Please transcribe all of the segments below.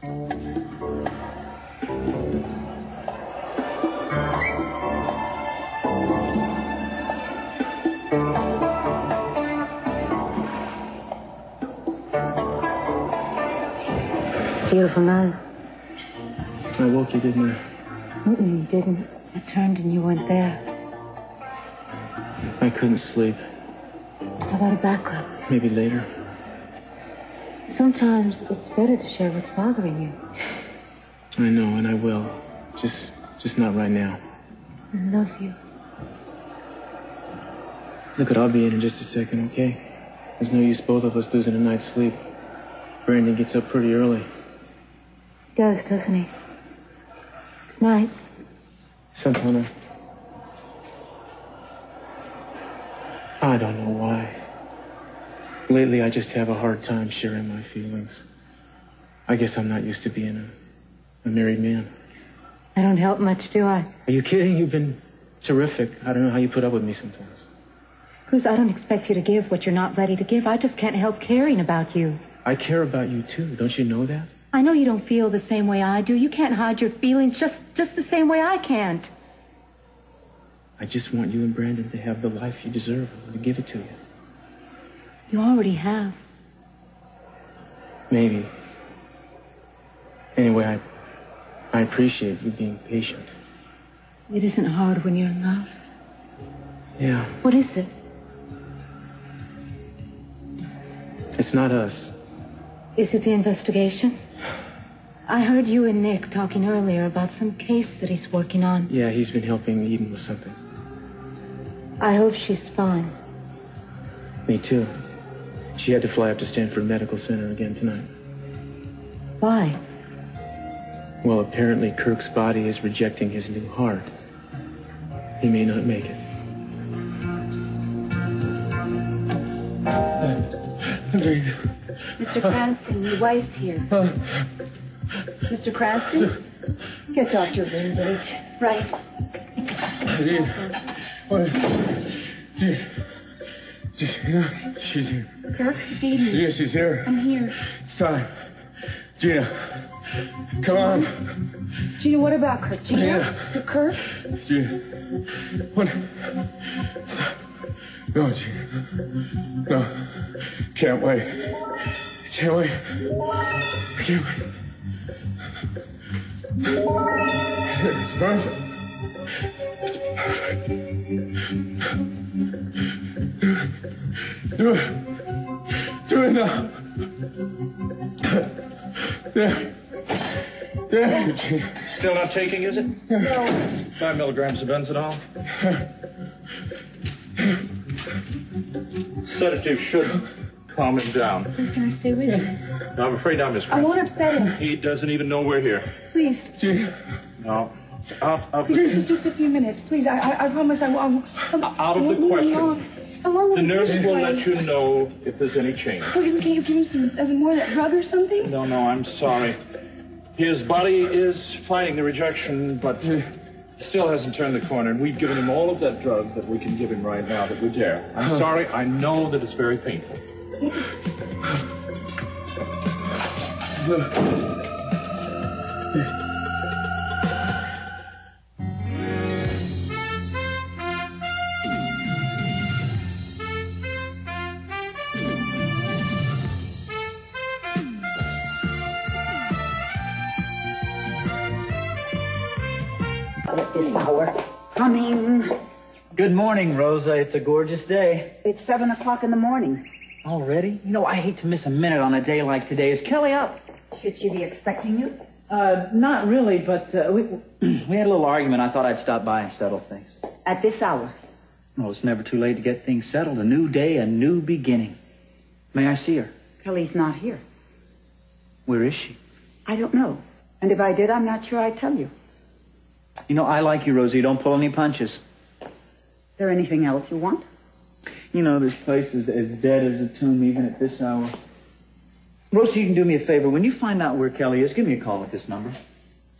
Beautiful night. I woke you, didn't I? You didn't. I turned and you weren't there. I couldn't sleep. How about a back rub? Maybe later. Sometimes it's better to share what's bothering you. I know, and I will. Just not right now. I love you. Look, I'll be in just a second, okay? There's no use both of us losing a night's sleep. Brandon gets up pretty early. He does, doesn't he? Good night. Santana. I don't know why. Lately, I just have a hard time sharing my feelings. I guess I'm not used to being a married man. I don't help much, do I? Are you kidding? You've been terrific. I don't know how you put up with me sometimes. Bruce, I don't expect you to give what you're not ready to give. I just can't help caring about you. I care about you, too. Don't you know that? I know you don't feel the same way I do. You can't hide your feelings just the same way I can't. I just want you and Brandon to have the life you deserve. I'm going to give it to you. You already have. Maybe. Anyway, I appreciate you being patient. It isn't hard when you're in love. Yeah. What is it? It's not us. Is it the investigation? I heard you and Nick talking earlier about some case that he's working on. Yeah, he's been helping Eden with something. I hope she's fine. Me too. She had to fly up to Stanford Medical Center again tonight. Why? Well, apparently Kirk's body is rejecting his new heart. He may not make it. Mr. Cranston, your wife's here. Mr. Cranston? Get Dr. Greenberg. Right. She's here. Kirk, Eden. Yeah, she's here. I'm here. It's time. Gina, come on. Gina, what about Kirk? Gina? Kirk? Gina, what? No, Gina. No. Can't wait. Can't wait. I can't wait. It's perfect. Do it. Do it now. There, Gina. Still not taking, is it? No. 5 milligrams of Benzodol. Sedative should calm him down. Can I stay with you? No, I'm afraid not, Miss I Frank. won't upset him. He doesn't even know we're here. Please. Gina. No. It's out Please, just a few minutes. Please, I promise I won't. Out of the question. The nurse will let you know if there's any change. Please, can you give me some more of that drug or something? No, I'm sorry. His body is fighting the rejection, but still hasn't turned the corner. And we've given him all of that drug that we can give him right now that we dare. I'm sorry. I know that it's very painful. This hour. Coming. Good morning, Rosa. It's a gorgeous day. It's 7 o'clock in the morning. Already? You know, I hate to miss a minute on a day like today. Is Kelly up? Should she be expecting you? Not really, but we had a little argument. I thought I'd stop by and settle things. At this hour? Well, it's never too late to get things settled. A new day, a new beginning. May I see her? Kelly's not here. Where is she? I don't know. And if I did, I'm not sure I'd tell you. You know, I like you, Rosa. You don't pull any punches. Is there anything else you want? You know, this place is as dead as a tomb even at this hour. Rosa, you can do me a favor. When you find out where Kelly is, give me a call at this number.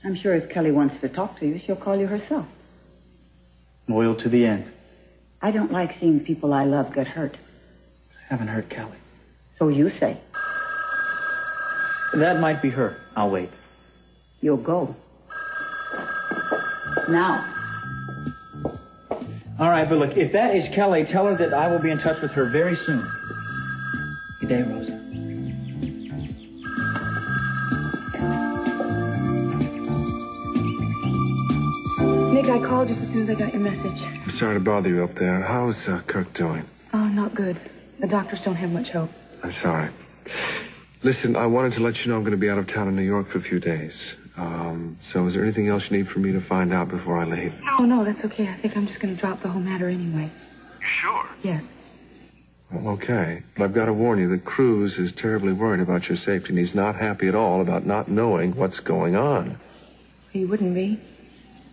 I'm sure if Kelly wants to talk to you, she'll call you herself. Loyal to the end. I don't like seeing people I love get hurt. I haven't hurt Kelly. So you say. That might be her. I'll wait. You'll go. Now. All right, but look, if that is Kelly, tell her that I will be in touch with her very soon. Good day, Rosa. Nick, I called just as soon as I got your message. I'm sorry to bother you up there. How's Kirk doing? Oh, not good. The doctors don't have much hope. I'm sorry. Listen, I wanted to let you know I'm going to be out of town in New York for a few days. So is there anything else you need from me to find out before I leave? No, that's okay. I think I'm just going to drop the whole matter anyway. You sure? Yes. Well, okay. But I've got to warn you that Cruz is terribly worried about your safety, and he's not happy at all about not knowing what's going on. He wouldn't be.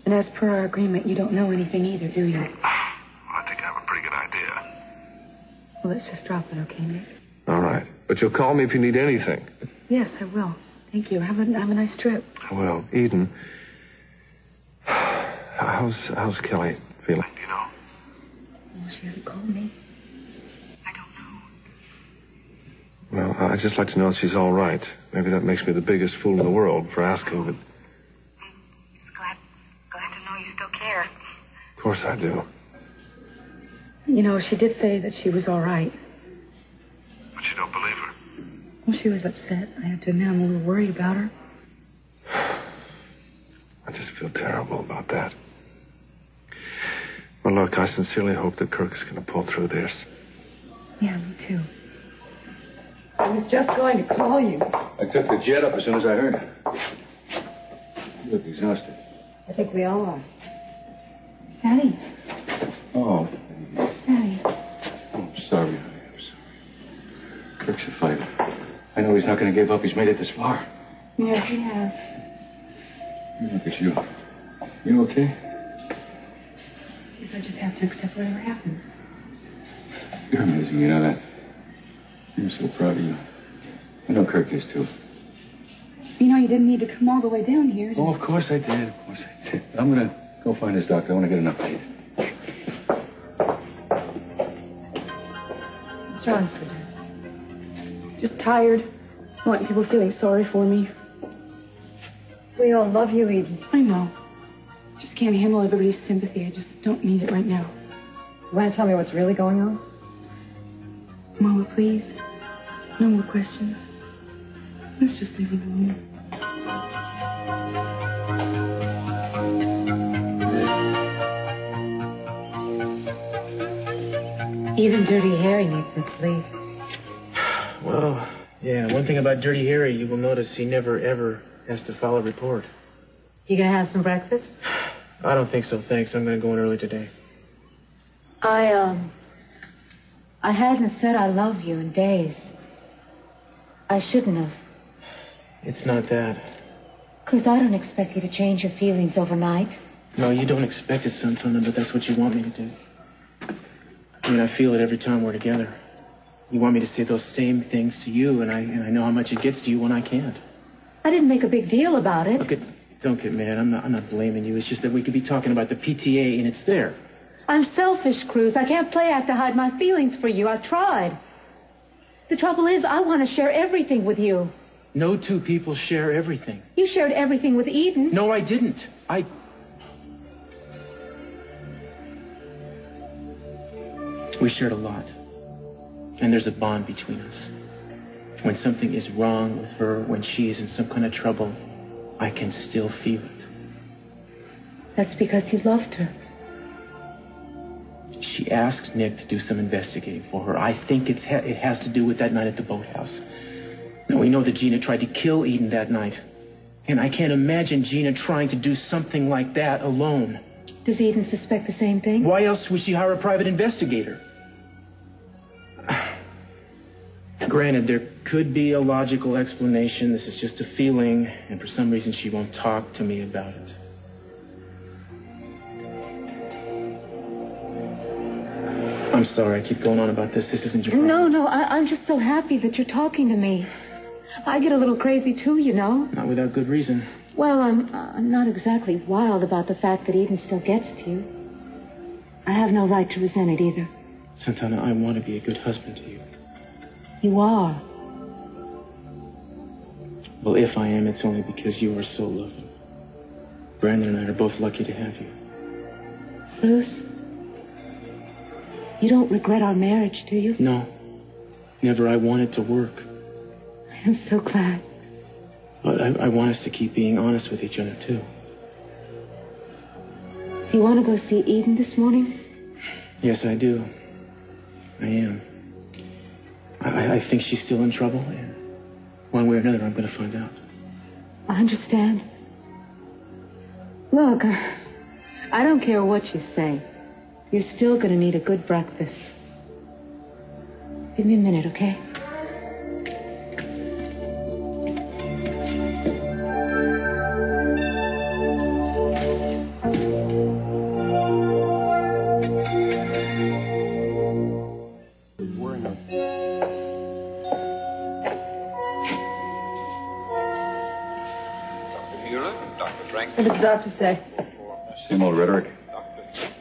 And as per our agreement, you don't know anything either, do you? Well, I think I have a pretty good idea. Well, let's just drop it, okay, Nick? All right. But you'll call me if you need anything. Yes, I will. Thank you. Have a nice trip. Well, Eden, how's Kelly feeling? Do you know? Well, she hasn't called me. I don't know. Well, I'd just like to know if she's all right. Maybe that makes me the biggest fool in the world for asking, but... Just glad to know you still care. Of course I do. You know, she did say that she was all right. But you don't believe her? Well, she was upset. I have to admit, I'm a little worried about her. I just feel terrible about that. Well, look, I sincerely hope that Kirk is going to pull through this. Yeah, me too. I was just going to call you. I took the jet up as soon as I heard it. You look exhausted. I think we all are. Daddy. Oh. Daddy. Oh, I'm sorry, honey. I'm sorry. Kirk's a fighter. I know he's not going to give up. He's made it this far. Yeah, he has. Look at you. You okay? Guess I just have to accept whatever happens. You're amazing, you know that. I'm so proud of you. I know Kirk is, too. You know, you didn't need to come all the way down here. Oh, of course I did. Of course I did. I'm going to go find his doctor. I want to get an update. What's wrong, sweetheart? Just tired. I want people feeling sorry for me. We all love you, Eden. I know. Just can't handle everybody's sympathy. I just don't need it right now. You want to tell me what's really going on? Mama, please. No more questions. Let's just leave it alone. Even Dirty Harry needs some sleep. Well, yeah, one thing about Dirty Harry, you will notice he never, ever has to file a report. You gonna have some breakfast? I don't think so, thanks. I'm gonna go in early today. I hadn't said I love you in days. I shouldn't have. It's not that. Cruz, I don't expect you to change your feelings overnight. No, you don't expect it, Santana, but that's what you want me to do. I mean, I feel it every time we're together. You want me to say those same things to you, and I know how much it gets to you when I can't. I didn't make a big deal about it. Look, don't get mad. I'm not blaming you. It's just that we could be talking about the PTA, and it's there. I'm selfish, Cruz. I can't play act to hide my feelings for you. I've tried. The trouble is, I want to share everything with you. No two people share everything. You shared everything with Eden. No, I didn't. We shared a lot. And there's a bond between us. When something is wrong with her, when she's in some kind of trouble, I can still feel it. That's because you loved her. She asked Nick to do some investigating for her. I think it has to do with that night at the boathouse. Now, we know that Gina tried to kill Eden that night. And I can't imagine Gina trying to do something like that alone. Does Eden suspect the same thing? Why else would she hire a private investigator? Granted, there could be a logical explanation. This is just a feeling, and for some reason she won't talk to me about it. I'm sorry, I keep going on about this. This isn't your problem. No, I'm just so happy that you're talking to me. I get a little crazy, too, you know. Not without good reason. Well, I'm not exactly wild about the fact that Eden still gets to you. I have no right to resent it either. Santana, I want to be a good husband to you. You are. Well, if I am, it's only because you are so lovely. Brandon and I are both lucky to have you. Bruce, you don't regret our marriage, do you? No. Never. I want it to work. I'm so glad. But I want us to keep being honest with each other, too. Do you want to go see Eden this morning? Yes, I do. I am. I think she's still in trouble, and one way or another, I'm going to find out. I understand. Look, I don't care what you say. You're still going to need a good breakfast. Give me a minute, okay? What did the doctor say? Same old rhetoric.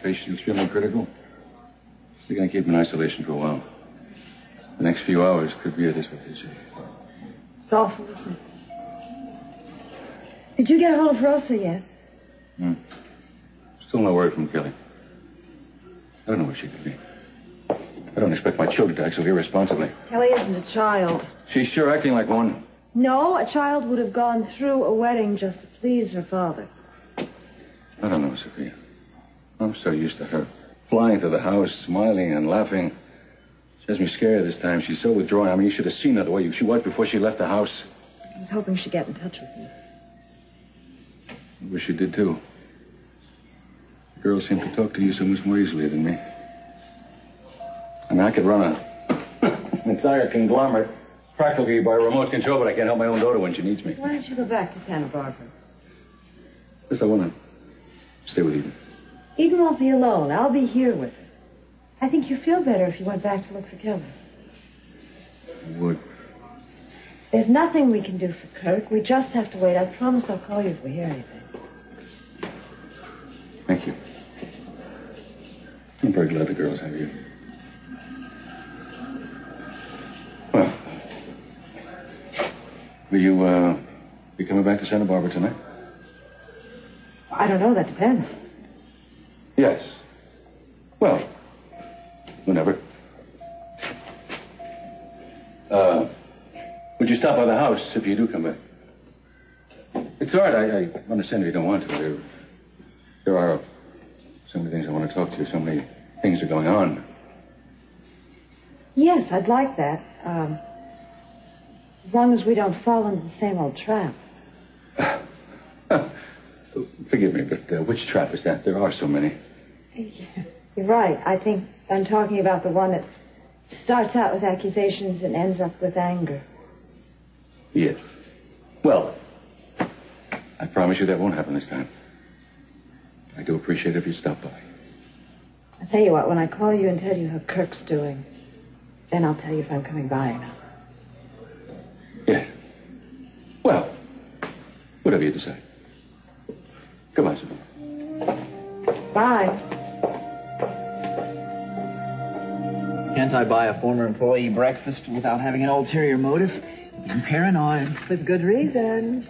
Patient extremely critical. They're going to keep him in isolation for a while. The next few hours could be it, is what they say. It's awful, isn't it? Did you get a hold of Rosa yet? Still no word from Kelly. I don't know where she could be. I don't expect my children to act so irresponsibly. Kelly isn't a child. She's sure acting like one. No, a child would have gone through a wedding just to please her father. I don't know, Sophia. I'm so used to her flying through the house, smiling and laughing. She has me scared this time. She's so withdrawn. I mean, you should have seen her the way she was before she left the house. I was hoping she'd get in touch with me. I wish she did, too. The girls seem to talk to you so much more easily than me. I mean, I could run an entire conglomerate practically by remote control, but I can't help my own daughter when she needs me. Why don't you go back to Santa Barbara? Yes, I want to stay with Eden. Eden won't be alone. I'll be here with her. I think you'd feel better if you went back to look for Kelly. I would. There's nothing we can do for Kirk. We just have to wait. I promise I'll call you if we hear anything. Thank you. I'm very glad the girls have you. Well, will you be coming back to Santa Barbara tonight? I don't know. That depends. Yes. Well, whenever. Would you stop by the house if you do come back? It's all right. I understand if you don't want to. There are so many things I want to talk to you. So many things are going on. Yes, I'd like that. As long as we don't fall into the same old trap. Forgive me, but which trap is that? There are so many. You're right. I think I'm talking about the one that starts out with accusations and ends up with anger. Yes. Well, I promise you that won't happen this time. I do appreciate it if you stop by. I'll tell you what, when I call you and tell you how Kirk's doing, then I'll tell you if I'm coming by or not. Yes. Well, whatever you decide. Goodbye, Sophia. Bye. Can't I buy a former employee breakfast without having an ulterior motive? Being paranoid. With good reason.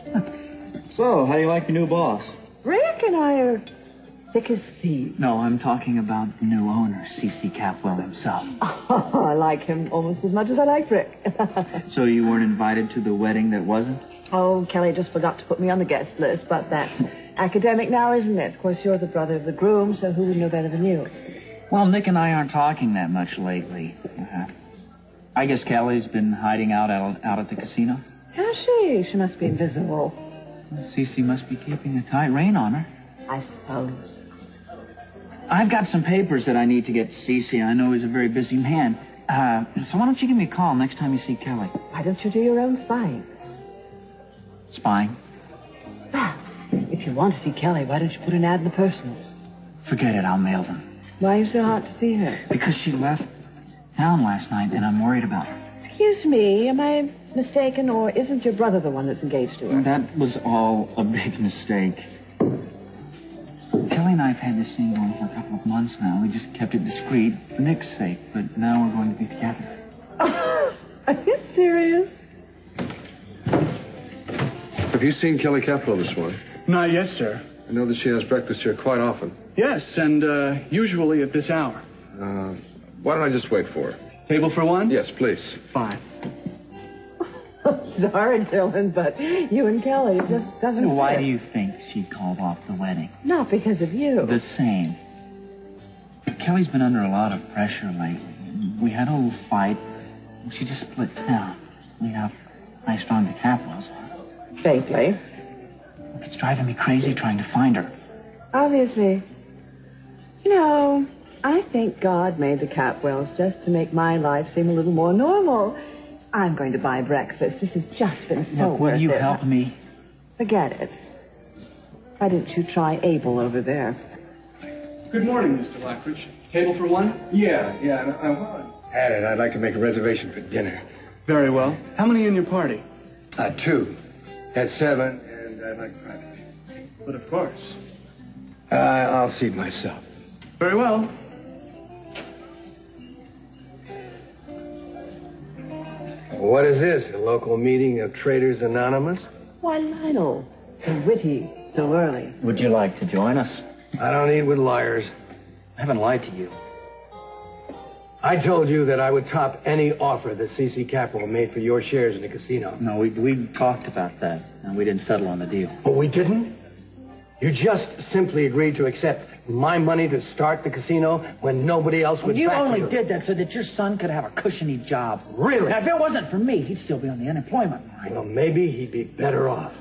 So, how do you like your new boss? Rick and I are thick as thieves. No, I'm talking about the new owner, C.C. Capwell himself. Oh, I like him almost as much as I like Rick. So you weren't invited to the wedding that wasn't? Oh, Kelly just forgot to put me on the guest list, but that's academic now, isn't it? Of course, you're the brother of the groom, so who would know better than you? Well, Nick and I aren't talking that much lately. I guess Kelly's been hiding out at the casino. Has she? She must be invisible. Well, Cece must be keeping a tight rein on her. I suppose. I've got some papers that I need to get to Cece. I know he's a very busy man. So why don't you give me a call next time you see Kelly? Why don't you do your own spying? Spying? Well, if you want to see Kelly, why don't you put an ad in the Personals? Forget it. I'll mail them. Why are you so hot to see her? Because she left town last night, and I'm worried about her. Excuse me, am I mistaken, or isn't your brother the one that's engaged to her? That was all a big mistake. Kelly and I have had this thing going for a couple of months now. We just kept it discreet for Nick's sake, but now we're going to be together. Are you serious? Have you seen Kelly Capwell this morning? Not yet, sir. I know that she has breakfast here quite often. Yes, and usually at this hour. Why don't I just wait for her? Table for one? Yes, please. Fine. Sorry, Dylan, but you and Kelly, it just doesn't fit. Why do you think she called off the wedding? Not because of you. The same. Kelly's been under a lot of pressure lately. We had a little fight. She just split town. We got iced on to Capwell's. Vaguely. It's driving me crazy trying to find her. Obviously. You know, I think God made the Capwells just to make my life seem a little more normal. I'm going to buy breakfast. This has just been so Look, will worth you it. help me? Forget it. Why didn't you try Abel over there? Good morning, Mr. Lockridge. Table for one? Yeah. I want. At it. I'd like to make a reservation for dinner. Very well. How many in your party? 2. At 7, and I'd like private. But of course. I'll seat myself. Very well. What is this? A local meeting of Traders Anonymous? Why, Lionel. So witty, so early. Would you like to join us? I don't eat with liars. I haven't lied to you. I told you that I would top any offer that C.C. Capwell made for your shares in the casino. No, we talked about that, and we didn't settle on the deal. But we didn't? You just simply agreed to accept my money to start the casino when nobody else would back you. You only did that so that your son could have a cushiony job. Really? Now, if it wasn't for me, he'd still be on the unemployment line. Well, maybe he'd be better off.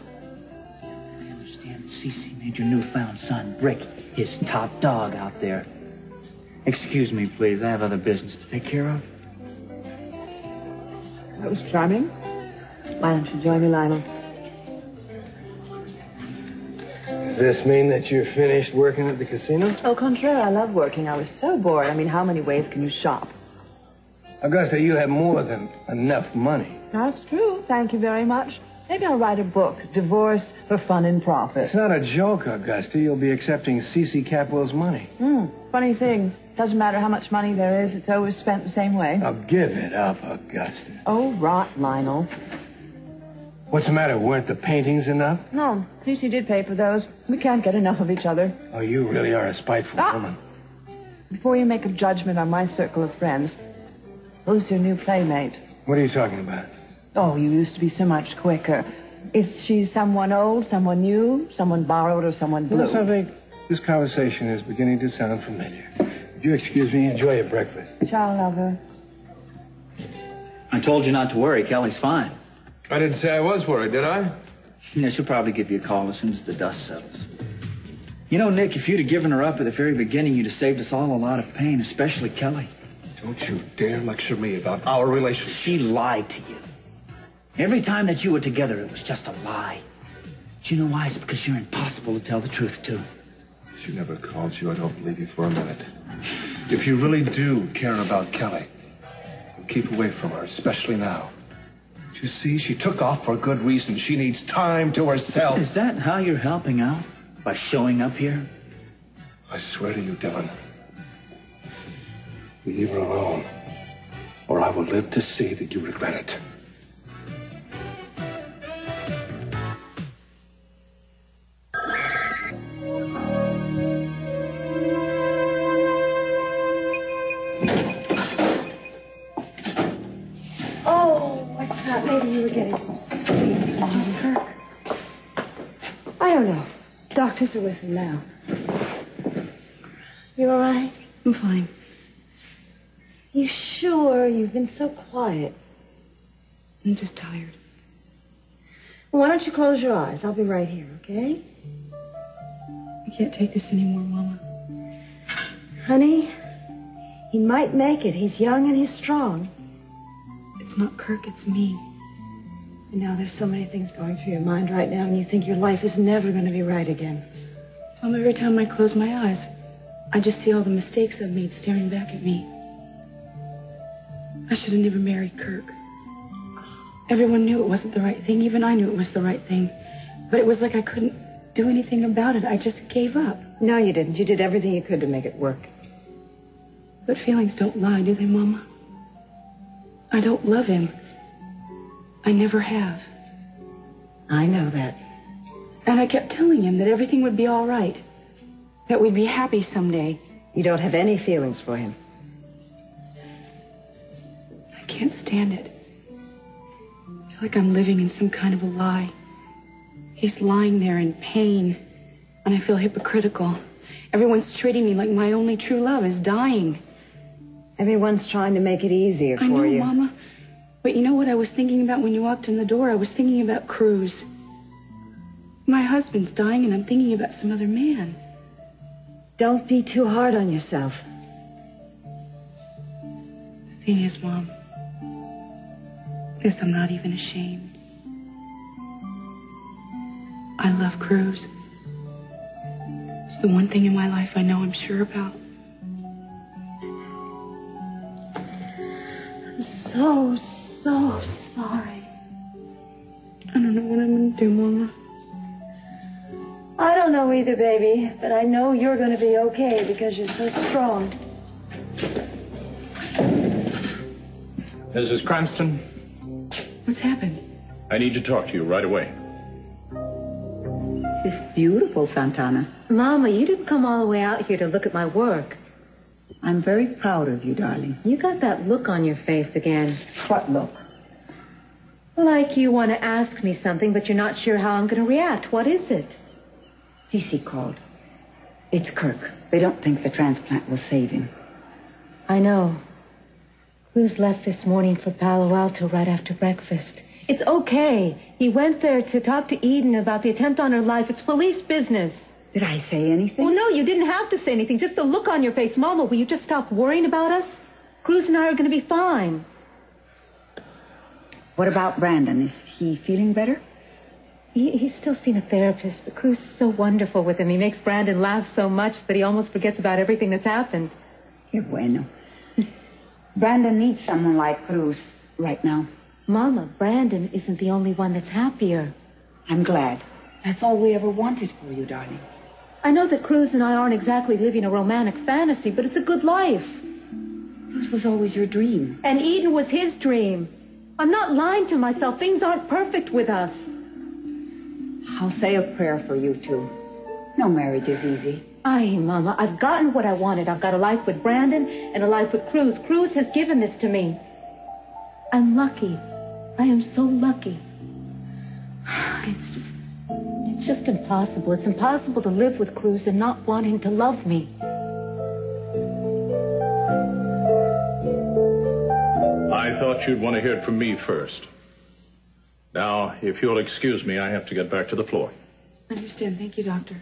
I understand that Cece made your newfound son, Brick, his top dog out there. Excuse me, please. I have other business to take care of. That was charming. Why don't you join me, Lionel? Does this mean that you're finished working at the casino? Au contraire, I love working. I was so bored. I mean, how many ways can you shop? Augusta, you have more than enough money. That's true. Thank you very much. Maybe I'll write a book, Divorce for Fun and Profit. It's not a joke, Augusta. You'll be accepting C.C. Capwell's money. Funny thing. Doesn't matter how much money there is, it's always spent the same way. Now, give it up, Augusta. Oh, rot, Lionel. What's the matter? Weren't the paintings enough? No, Cece did pay for those. We can't get enough of each other. Oh, you really are a spiteful woman. Before you make a judgment on my circle of friends, who's your new playmate? What are you talking about? Oh, you used to be so much quicker. Is she someone old, someone new, someone borrowed, or someone blue? You know something? This conversation is beginning to sound familiar. Would you excuse me? Enjoy your breakfast. Ciao, lover. I told you not to worry. Kelly's fine. I didn't say I was worried, did I? Yeah, she'll probably give you a call as soon as the dust settles. You know, Nick, if you'd have given her up at the very beginning, you'd have saved us all a lot of pain, especially Kelly. Don't you dare lecture me about our relationship. She lied to you. Every time that you were together, it was just a lie. Do you know why? It's because you're impossible to tell the truth to. She never called you. I don't believe you for a minute. If you really do care about Kelly, keep away from her, especially now. You see, she took off for a good reason. She needs time to herself. Is that how you're helping out? By showing up here? I swear to you, Dylan. Leave her alone, or I will live to see that you regret it. Maybe you were getting some sleep. Kirk? I don't know. Doctors are with him now. You all right? I'm fine. You sure? You've been so quiet. I'm just tired. Well, why don't you close your eyes? I'll be right here, okay? I can't take this anymore, Mama. Honey, he might make it. He's young and he's strong. It's not Kirk, it's me. And now there's so many things going through your mind right now, and you think your life is never going to be right again. Mom, every time I close my eyes, I just see all the mistakes I've made staring back at me. I should have never married Kirk. Everyone knew it wasn't the right thing. Even I knew it was the right thing. But it was like I couldn't do anything about it. I just gave up. No, you didn't. You did everything you could to make it work. But feelings don't lie, do they, Mama? I don't love him. I never have. I know that. And I kept telling him that everything would be all right. That we'd be happy someday. You don't have any feelings for him. I can't stand it. I feel like I'm living in some kind of a lie. He's lying there in pain, and I feel hypocritical. Everyone's treating me like my only true love is dying. Everyone's trying to make it easier for you. I know, Mama. But you know what I was thinking about when you walked in the door? I was thinking about Cruz. My husband's dying, and I'm thinking about some other man. Don't be too hard on yourself. The thing is, Mom, I'm not even ashamed. I love Cruz. It's the one thing in my life I know I'm sure about. I'm so sorry. I don't know what I'm going to do, Mama. I don't know either, baby, but I know you're going to be okay because you're so strong. Mrs. Cranston? What's happened? I need to talk to you right away. This is beautiful, Santana. Mama, you didn't come all the way out here to look at my work. I'm very proud of you, darling. You got that look on your face again. What look? Like you want to ask me something, but you're not sure how I'm going to react. What is it? Cece called. It's Kirk. They don't think the transplant will save him. I know. Cruz left this morning for Palo Alto right after breakfast. It's okay. He went there to talk to Eden about the attempt on her life. It's police business. Did I say anything? Well, no, you didn't have to say anything. Just the look on your face. Mama, will you just stop worrying about us? Cruz and I are going to be fine. What about Brandon? Is he feeling better? He's still seen a therapist, but Cruz is so wonderful with him. He makes Brandon laugh so much that he almost forgets about everything that's happened. Que bueno. Brandon needs someone like Cruz right now. Mama, Brandon isn't the only one that's happier. I'm glad. That's all we ever wanted for you, darling. I know that Cruz and I aren't exactly living a romantic fantasy, but it's a good life. This was always your dream. And Eden was his dream. I'm not lying to myself. Things aren't perfect with us. I'll say a prayer for you, too. No marriage is easy. Aye, Mama, I've gotten what I wanted. I've got a life with Brandon and a life with Cruz. Cruz has given this to me. I'm lucky. I am so lucky. It's just impossible. It's impossible to live with Cruz and not want him to love me. I thought you'd want to hear it from me first. Now, if you'll excuse me, I have to get back to the floor. I understand. Thank you, Doctor.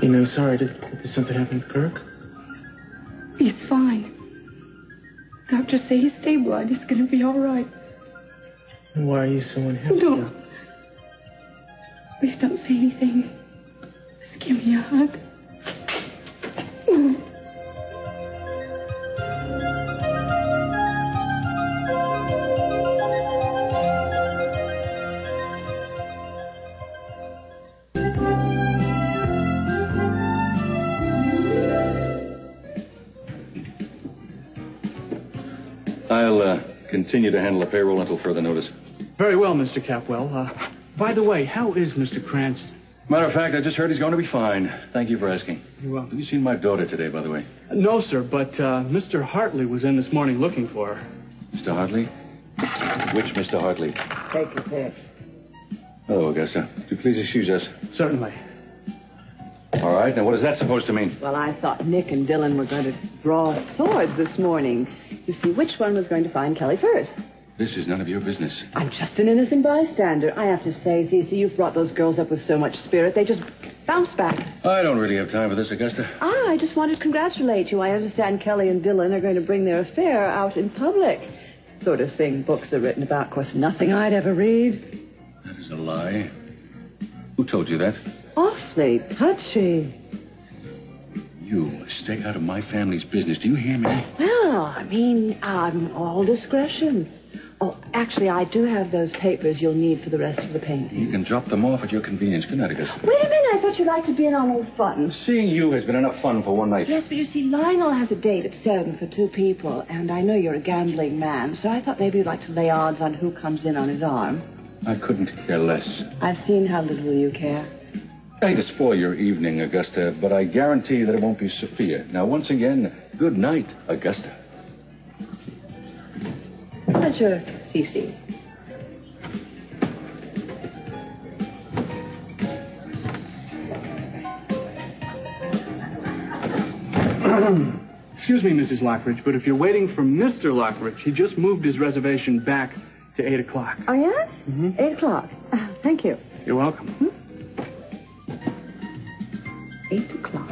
You know, sorry, did something happen with Kirk? He's fine. Doctors say he's stabilized. He's going to be all right. And why are you so unhappy? No. Please don't say anything. Just give me a hug. I'll continue to handle the payroll until further notice. Very well, Mr. Capwell. By the way, how is Mr. Cranston? Matter of fact, I just heard he's going to be fine. Thank you for asking. You're welcome. Have you seen my daughter today, by the way? No, sir, but Mr. Hartley was in this morning looking for her. Mr. Hartley? Which Mr. Hartley? Take your pick. Hello, Augusta. Would you please excuse us? Certainly. All right. Now, what is that supposed to mean? Well, I thought Nick and Dylan were going to draw swords this morning to see which one was going to find Kelly first. This is none of your business. I'm just an innocent bystander. I have to say, Cece, you've brought those girls up with so much spirit. They just bounce back. I don't really have time for this, Augusta. I just wanted to congratulate you. I understand Kelly and Dylan are going to bring their affair out in public. Sort of thing books are written about. Of course, nothing I'd ever read. That is a lie. Who told told you that. Awfully touchy. You stay out of my family's business. Do you hear me? Well, I mean, I'm all discretion. Oh, actually, I do have those papers you'll need for the rest of the painting. You can drop them off at your convenience. Good night, Augusta. Wait a minute. I thought you'd like to be in on all fun. Seeing you has been enough fun for one night. Yes, but you see, Lionel has a date at 7 for 2 people, and I know you're a gambling man, so I thought maybe you'd like to lay odds on who comes in on his arm. I couldn't care less. I've seen how little you care. I hate to spoil your evening, Augusta, but I guarantee that it won't be Sophia. Now, once again, good night, Augusta. Pleasure, Cece. Excuse me, Mrs. Lockridge, but if you're waiting for Mr. Lockridge, he just moved his reservation back to 8 o'clock. Oh, yes? 8 o'clock. Thank you. You're welcome. 8 o'clock.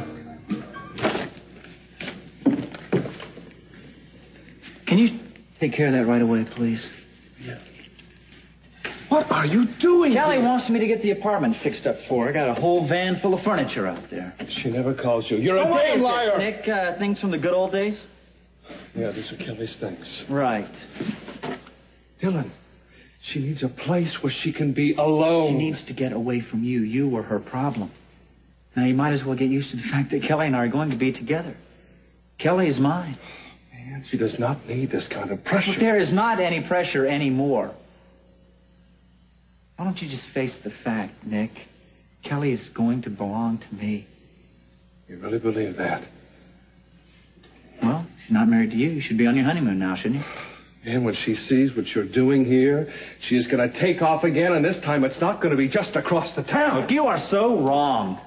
Can you take care of that right away, please? Yeah. What are you doing Kelly here? wants me to get the apartment fixed up for her. I got a whole van full of furniture out there. She never calls you. You're a What damn is liar. it, Nick? Things from the good old days? Yeah, these are Kelly's things. Right. Dylan, she needs a place where she can be alone. She needs to get away from you. You were her problem. Now, you might as well get used to the fact that Kelly and I are going to be together. Kelly is mine. Man, she does not need this kind of pressure. But there is not any pressure anymore. Why don't you just face the fact, Nick? Kelly is going to belong to me. You really believe that? Well, she's not married to you. You should be on your honeymoon now, shouldn't you? And when she sees what you're doing here, she is going to take off again, and this time it's not going to be just across the town. Look, you are so wrong.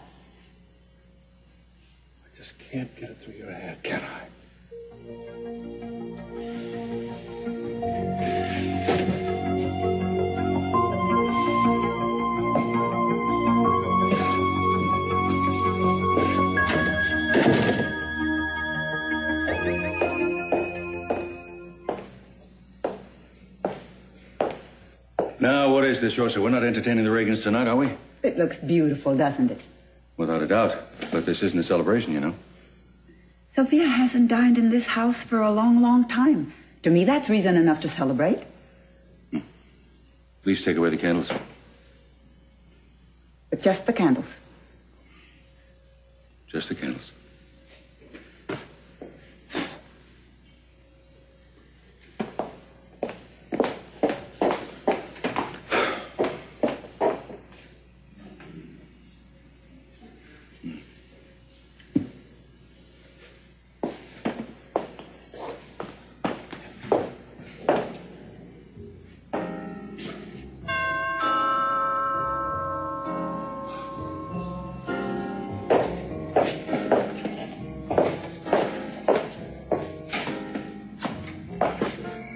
I just can't get it through your head, can I? Now, what is this, Rosa? We're not entertaining the Reagans tonight, are we? It looks beautiful, doesn't it? Without a doubt. But this isn't a celebration, you know. Sophia hasn't dined in this house for a long, long time. To me, that's reason enough to celebrate. Please take away the candles. But just the candles. Just the candles.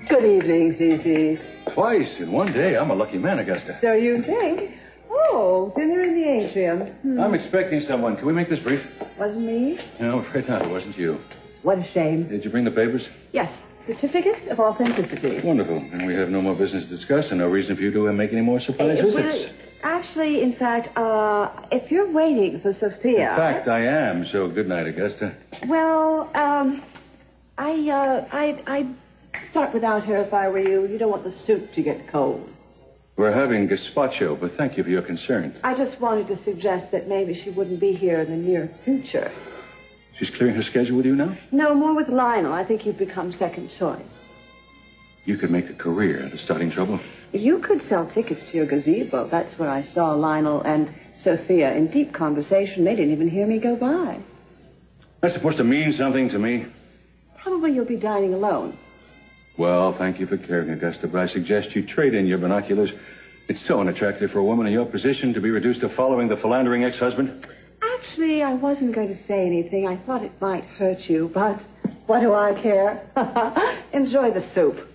Good evening, Cece. Twice in one day. I'm a lucky man, Augusta. So you think? Oh, dinner in the atrium. I'm expecting someone. Can we make this brief? Wasn't me? No, I'm afraid not. It wasn't you. What a shame. Did you bring the papers? Yes, certificate of authenticity. Wonderful. And we have no more business to discuss and no reason for you to make any more surprise visits. Actually, in fact, if you're waiting for Sophia... In fact, I am. So good night, Augusta. Well, I'd start without her if I were you. You don't want the soup to get cold. We're having gazpacho, but thank you for your concern. I just wanted to suggest that maybe she wouldn't be here in the near future. She's clearing her schedule with you now? No, more with Lionel. I think you'd become second choice. You could make a career out of starting trouble. You could sell tickets to your gazebo. That's where I saw Lionel and Sophia in deep conversation. They didn't even hear me go by. That's supposed to mean something to me. Probably you'll be dining alone. Well, thank you for caring, Augusta, but I suggest you trade in your binoculars. It's so unattractive for a woman in your position to be reduced to following the philandering ex-husband. Actually, I wasn't going to say anything. I thought it might hurt you, but what do I care? Enjoy the soup.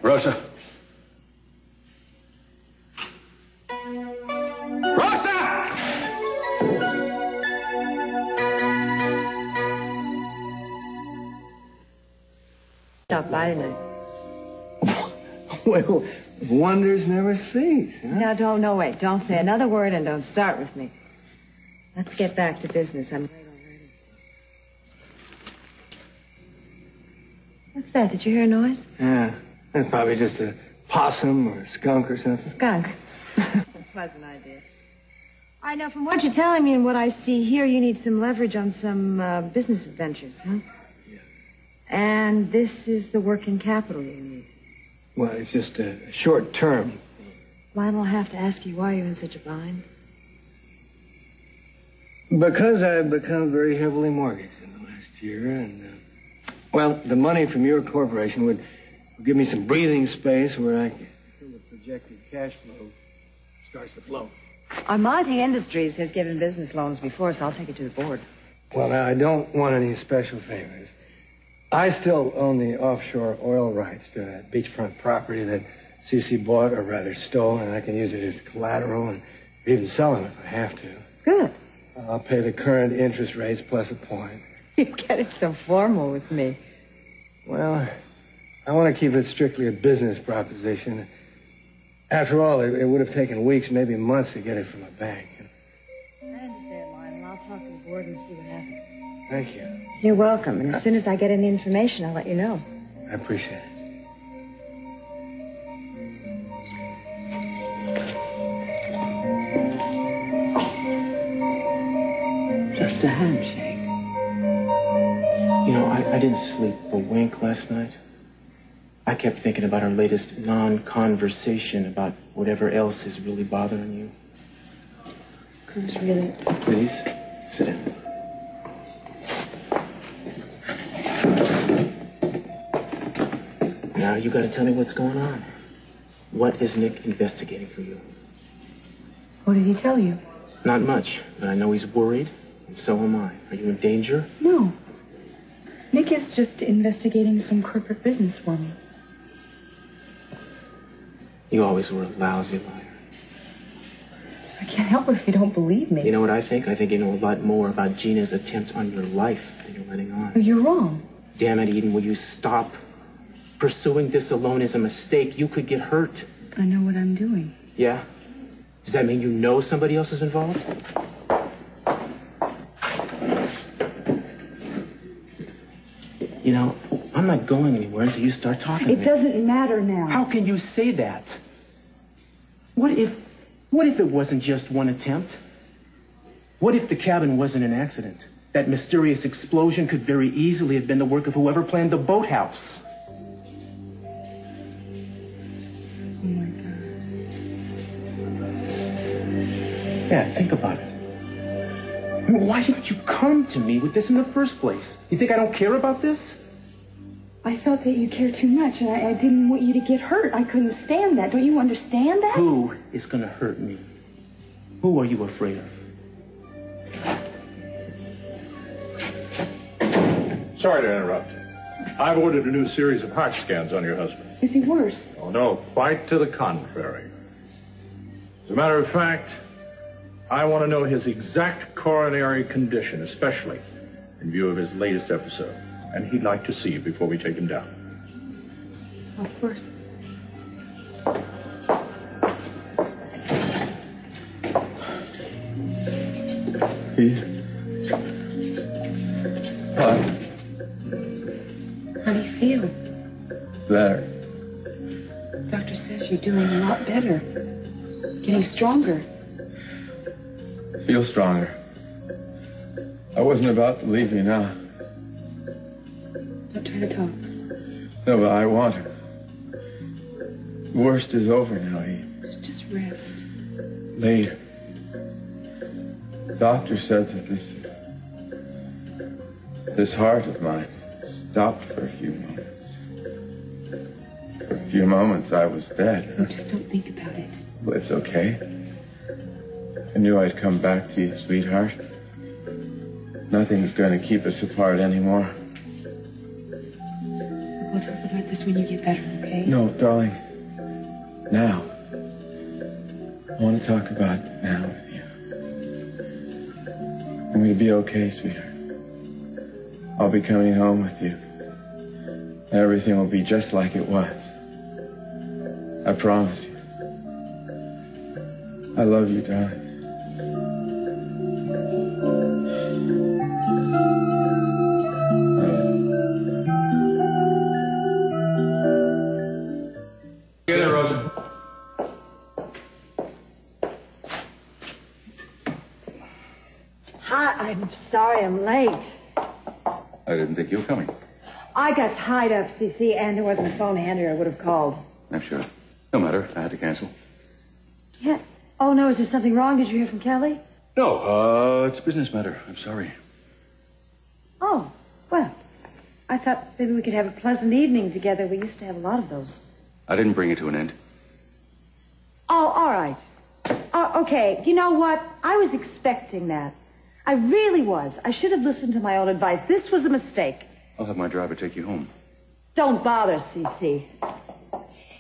Rosa. Stop by tonight. Well, wonders never cease, huh? No, wait. Don't say another word and don't start with me. Let's get back to business. I'm late already. What's that? Did you hear a noise? Yeah, that's probably just a possum or a skunk or something. Skunk. Pleasant idea. I know from what you're telling me and what I see here, you need some leverage on some business adventures, huh? Yeah. And this is the working capital you need. Well, it's just a short term. Lionel, I'll have to ask you why you're in such a bind. Because I've become very heavily mortgaged in the last year, and, well, the money from your corporation would give me some breathing space where I can feel the projected cash flow starts to flow. Armonte Industries has given business loans before, so I'll take it to the board. Well, now, I don't want any special favors. I still own the offshore oil rights to that beachfront property that Cece bought, or rather stole, and I can use it as collateral and even sell them if I have to. Good. I'll pay the current interest rates plus a point. You get it so formal with me. Well, I want to keep it strictly a business proposition. After all, it would have taken weeks, maybe months to get it from a bank. I understand, Lionel. I'll talk to the board and see what happens. Thank you. You're welcome. And as soon as I get any information, I'll let you know. I appreciate it. Just a handshake. You know, I didn't sleep a wink last night. I kept thinking about our latest non-conversation about whatever else is really bothering you. Cruz, really? Please, sit down. Now you got to tell me what's going on. What is Nick investigating for you? What did he tell you? Not much, but I know he's worried, and so am I. Are you in danger? No. Nick is just investigating some corporate business for me. You always were a lousy liar. I can't help it if you don't believe me. You know what I think? I think you know a lot more about Gina's attempt on your life than you're letting on. Oh, you're wrong. Damn it, Eden, will you stop? Pursuing this alone is a mistake. You could get hurt. I know what I'm doing. Yeah? Does that mean you know somebody else is involved? You know, I'm not going anywhere until you start talking to me. It doesn't matter now. How can you say that? What if it wasn't just one attempt? What if the cabin wasn't an accident? That mysterious explosion could very easily have been the work of whoever planned the boathouse. Oh, my God. Yeah, think about it. I mean, why didn't you come to me with this in the first place? You think I don't care about this? I felt that you cared too much, and I didn't want you to get hurt. I couldn't stand that. Don't you understand that? Who is going to hurt me? Who are you afraid of? Sorry to interrupt. I've ordered a new series of heart scans on your husband. Is he worse? Oh, no, quite to the contrary. As a matter of fact, I want to know his exact coronary condition, especially in view of his latest episode. And he'd like to see you before we take him down. Of course. What? How do you feel? Better. The doctor says you're doing a lot better. Getting stronger. Feel stronger. I wasn't about to leave you now. Don't try to talk. No, but I want to. The worst is over now, Eve. Just rest. Later. The doctor said that this heart of mine stopped for a few moments. For a few moments, I was dead. No, just don't think about it. Well, it's okay. I knew I'd come back to you, sweetheart. Nothing's going to keep us apart anymore. We'll talk about this when you get better, okay? No, darling. Now. I want to talk about it now with you. I'm going to be okay, sweetheart. I'll be coming home with you. Everything will be just like it was. I promise you. I love you, darling. Get in, Rosa. Hi, I'm sorry I'm late. I didn't think you were coming. I got tied up, CC, and there wasn't a phone handy. I would have called. I'm sure. No matter. I had to cancel. Yeah. Oh, no, is there something wrong? Did you hear from Kelly? No, it's a business matter. I'm sorry. Oh, well, I thought maybe we could have a pleasant evening together. We used to have a lot of those. I didn't bring it to an end. Oh, all right. Okay, you know what? I was expecting that. I really was. I should have listened to my own advice. This was a mistake. I'll have my driver take you home. Don't bother, CC.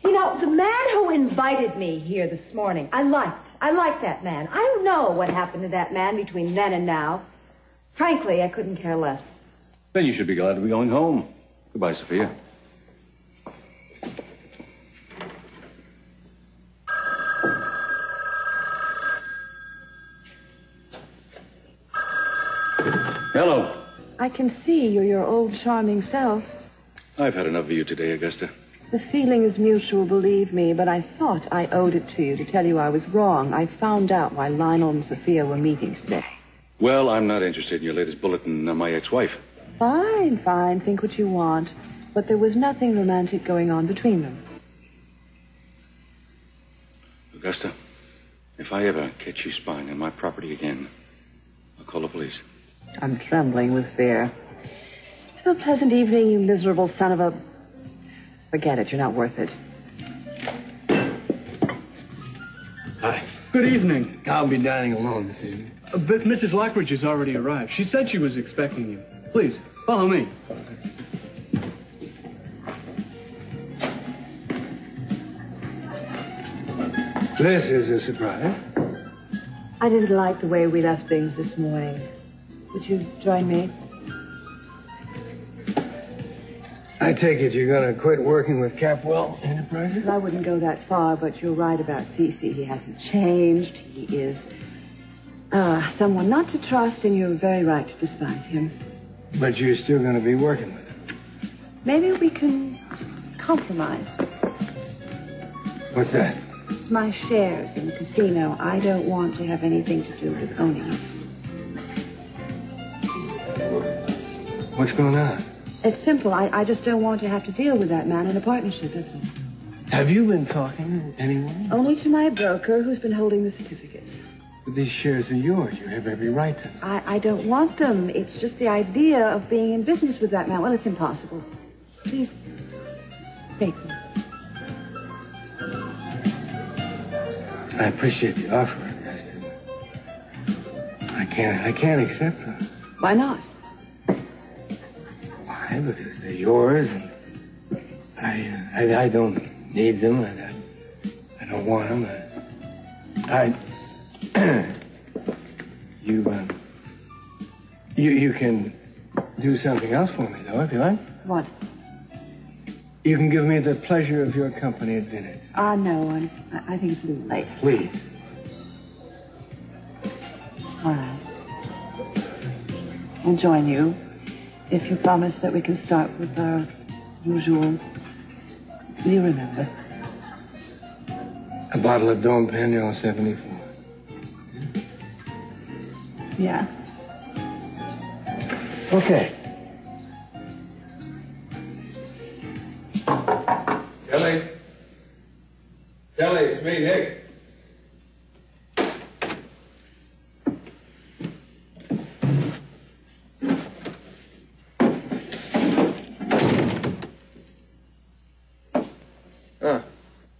You know, the man who invited me here this morning, I liked that man. I don't know what happened to that man between then and now. Frankly, I couldn't care less. Then you should be glad to be going home. Goodbye, Sophia. Hello. I can see you're your old charming self. I've had enough of you today, Augusta. The feeling is mutual, believe me, but I thought I owed it to you to tell you I was wrong. I found out why Lionel and Sophia were meeting today. Well, I'm not interested in your latest bulletin on my ex-wife. Fine. Think what you want. But there was nothing romantic going on between them. Augusta, if I ever catch you spying on my property again, I'll call the police. I'm trembling with fear. Have a pleasant evening, you miserable son of a... Forget it. You're not worth it. Hi. Good evening. I'll be dining alone this evening. But Mrs. Lockridge has already arrived. She said she was expecting you. Please, follow me. This is a surprise. I didn't like the way we left things this morning. Would you join me? I take it you're going to quit working with Capwell Enterprises? I wouldn't go that far, but you're right about Cece. He hasn't changed. He is someone not to trust, and you're very right to despise him. But you're still going to be working with him. Maybe we can compromise. What's that? It's my shares in the casino. I don't want to have anything to do with owning it. What's going on? It's simple. I just don't want to have to deal with that man in a partnership, that's all. Have you been talking to anyone? Only to my broker, who's been holding the certificates. But these shares are yours. You have every right to them. I don't want them. It's just the idea of being in business with that man. Well, it's impossible. Please, take them. I appreciate the offer, Augusta. I can't accept them. Why not? Why? Because they're yours, and I don't need them. I don't want them. You can do something else for me, though, if you like. What? You can give me the pleasure of your company at dinner. No, I think it's a little late. Please. All right. I'll join you if you promise that we can start with our usual... You remember. A bottle of Dom Pérignon 74. Yeah. Okay. Kelly? Kelly, it's me, Nick.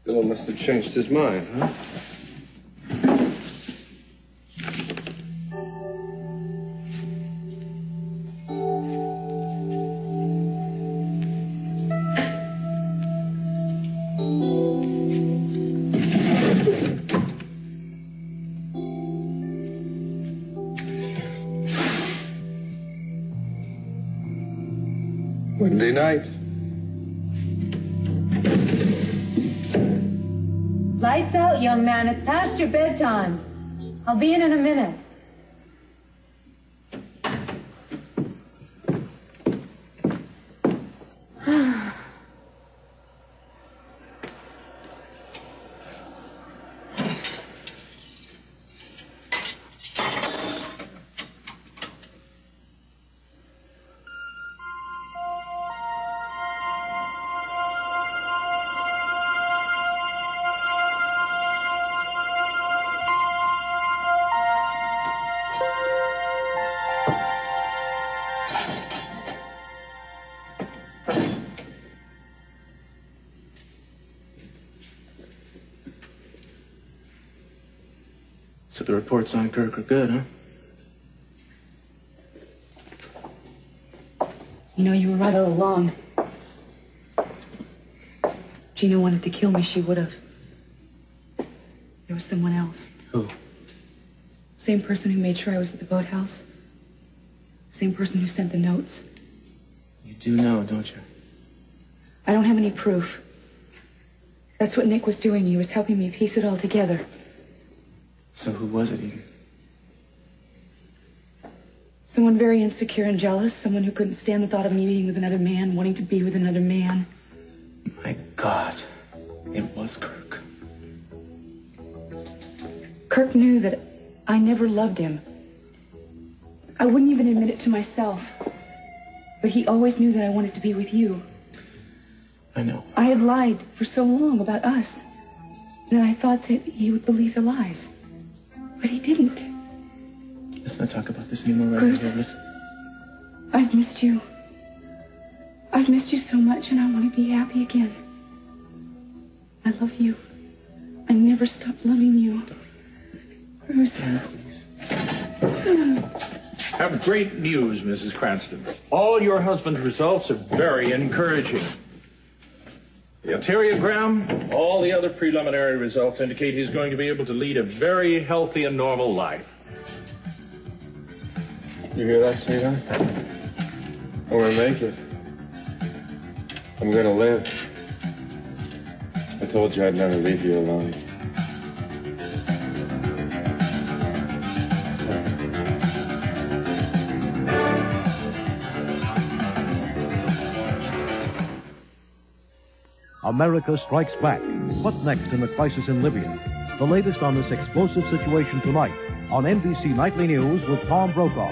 Bill must have changed his mind, huh? Windy night. Lights out, young man. It's past your bedtime. I'll be in a minute. So the reports on Kirk are good, huh? You know, you were right all along. Gina wanted to kill me, she would have. There was someone else. Who? Same person who made sure I was at the boathouse. Same person who sent the notes. You do know, don't you? I don't have any proof. That's what Nick was doing. He was helping me piece it all together. So who was it, Eden? Someone very insecure and jealous. Someone who couldn't stand the thought of me being with another man, wanting to be with another man. My God. It was Kirk. Kirk knew that I never loved him. I wouldn't even admit it to myself. But he always knew that I wanted to be with you. I know. I had lied for so long about us. And I thought that he would believe the lies. But he didn't. Let's not talk about this anymore, right? Bruce, here. Listen. I've missed you. I've missed you so much, and I want to be happy again. I love you. I never stopped loving you. Bruce. Have great news, Mrs. Cranston. All your husband's results are very encouraging. The arteriogram, all the other preliminary results indicate he's going to be able to lead a very healthy and normal life. You hear that, sweetheart? I'm gonna make it. I'm gonna live. I told you I'd never leave you alone. America Strikes Back. What's next in the crisis in Libya? The latest on this explosive situation tonight on NBC Nightly News with Tom Brokaw.